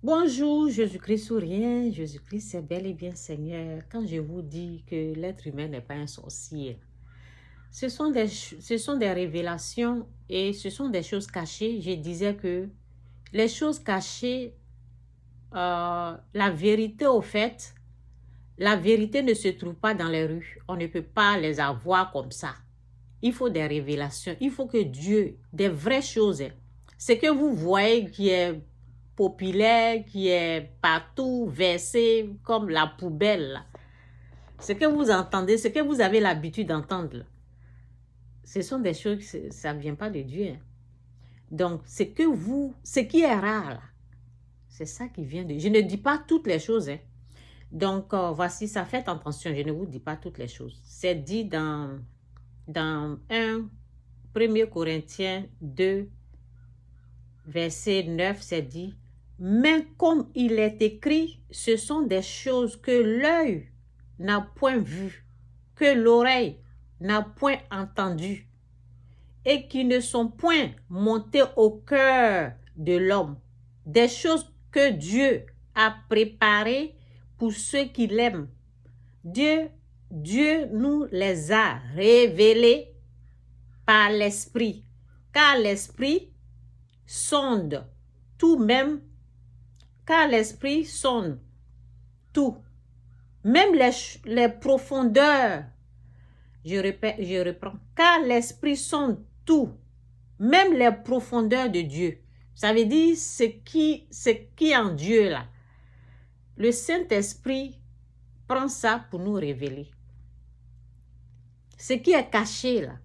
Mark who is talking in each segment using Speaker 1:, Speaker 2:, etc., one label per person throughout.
Speaker 1: Bonjour, Jésus-Christ ou rien. Jésus-Christ, c'est bel et bien Seigneur. Quand je vous dis que l'être humain n'est pas un sorcier, ce sont des révélations et ce sont des choses cachées. Je disais que les choses cachées, la vérité au fait, la vérité ne se trouve pas dans les rues. On ne peut pas les avoir comme ça. Il faut des révélations. Il faut que Dieu, des vraies choses, ce que vous voyez qui est populaire, qui est partout versé comme la poubelle, là. Ce que vous entendez, ce que vous avez l'habitude d'entendre, là, ce sont des choses, ça ne vient pas de Dieu. Hein. Donc, ce qui est rare, là, c'est ça qui vient de Dieu. Je ne dis pas toutes les choses. Hein. Donc, voici ça, faites attention, je ne vous dis pas toutes les choses. C'est dit dans 1 Corinthiens 2, verset 9, c'est dit, mais comme il est écrit, ce sont des choses que l'œil n'a point vues, que l'oreille n'a point entendues, et qui ne sont point montées au cœur de l'homme, des choses que Dieu a préparées pour ceux qui l'aiment. Dieu nous les a révélées par l'Esprit, car l'Esprit sonde tout même, car l'Esprit sonde tout, même les profondeurs. Je reprends, car l'Esprit sonde tout, même les profondeurs de Dieu. Ça veut dire ce qui est en Dieu là. Le Saint-Esprit prend ça pour nous révéler. Ce qui est caché là.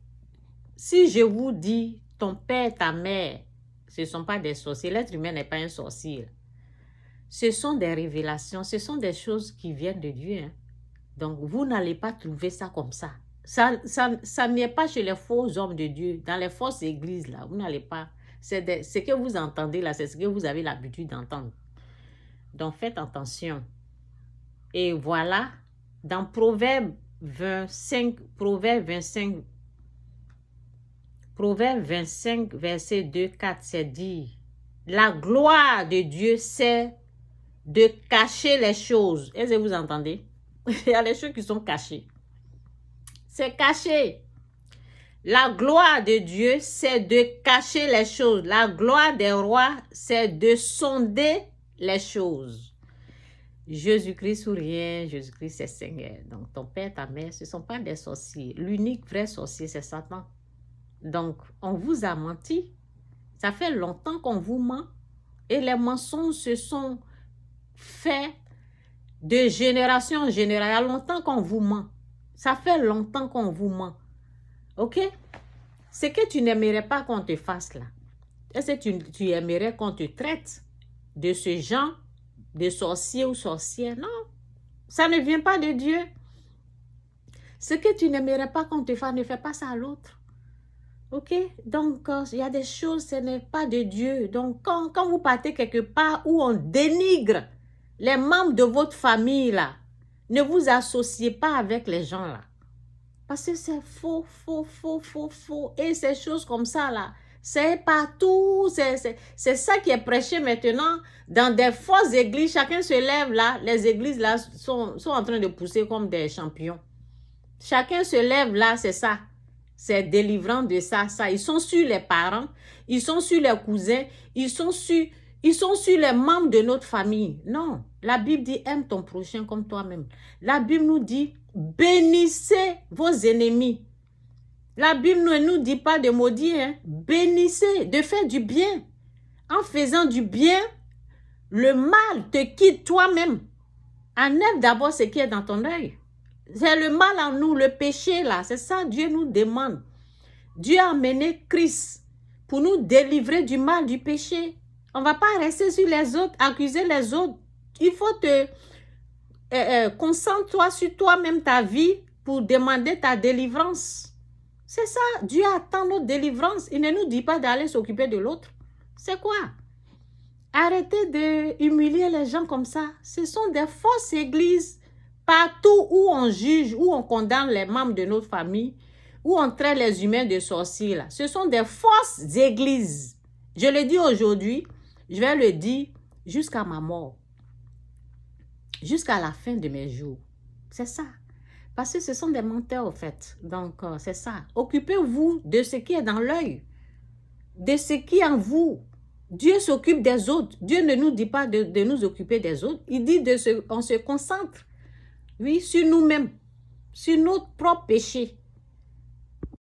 Speaker 1: Si je vous dis, ton père, ta mère, ce ne sont pas des sorciers. L'être humain n'est pas un sorcier. Ce sont des révélations, ce sont des choses qui viennent de Dieu. Hein. Donc, vous n'allez pas trouver ça comme ça. Ça n'est pas chez les faux hommes de Dieu, dans les fausses églises, là. Vous n'allez pas. Ce que vous entendez là, c'est ce que vous avez l'habitude d'entendre. Donc, faites attention. Et voilà, dans Proverbe 25, verset 2, 4, c'est dit, la gloire de Dieu, c'est de cacher les choses. Est-ce que vous entendez? Il y a les choses qui sont cachées. C'est caché. La gloire de Dieu, c'est de cacher les choses. La gloire des rois, c'est de sonder les choses. Jésus-Christ ou rien, Jésus-Christ c'est Seigneur. Donc ton père, ta mère, ce ne sont pas des sorciers. L'unique vrai sorcier, c'est Satan. Donc, on vous a menti. Ça fait longtemps qu'on vous ment. Et les mensonges se sont faits de génération en génération. Il y a longtemps qu'on vous ment. Ça fait longtemps qu'on vous ment. OK? Ce que tu n'aimerais pas qu'on te fasse là. Est-ce que tu aimerais qu'on te traite de ce genre de sorcier ou sorcière? Non. Ça ne vient pas de Dieu. Ce que tu n'aimerais pas qu'on te fasse, ne fais pas ça à l'autre. Ok, donc il y a des choses, ce n'est pas de Dieu. Donc quand vous partez quelque part où on dénigre les membres de votre famille là, ne vous associez pas avec les gens là. Parce que c'est faux. Et ces choses comme ça là, c'est partout. C'est ça qui est prêché maintenant dans des fausses églises. Chacun se lève là, les églises là sont en train de pousser comme des champions. Chacun se lève là, c'est ça. C'est délivrant de ça. Ils sont sur les parents, ils sont sur les cousins, ils sont sur les membres de notre famille. Non, la Bible dit aime ton prochain comme toi-même. La Bible nous dit bénissez vos ennemis. La Bible ne nous dit pas de maudire, hein. Bénissez, de faire du bien. En faisant du bien, le mal te quitte toi-même. Enlève d'abord ce qui est dans ton œil. C'est le mal en nous, le péché là. C'est ça Dieu nous demande. Dieu a amené Christ pour nous délivrer du mal, du péché. On ne va pas rester sur les autres, accuser les autres. Il faut te concentre-toi sur toi-même, ta vie, pour demander ta délivrance. C'est ça. Dieu attend notre délivrance. Il ne nous dit pas d'aller s'occuper de l'autre. C'est quoi? Arrêtez de humilier les gens comme ça. Ce sont des fausses églises. Partout où on juge, où on condamne les membres de notre famille, où on traite les humains de sorciers, là, ce sont des fausses églises. Je le dis aujourd'hui, je vais le dire jusqu'à ma mort, jusqu'à la fin de mes jours. C'est ça. Parce que ce sont des menteurs, en fait. Donc, c'est ça. Occupez-vous de ce qui est dans l'œil, de ce qui est en vous. Dieu s'occupe des autres. Dieu ne nous dit pas de nous occuper des autres. Il dit on se concentre, oui, sur nous-mêmes, sur notre propre péché.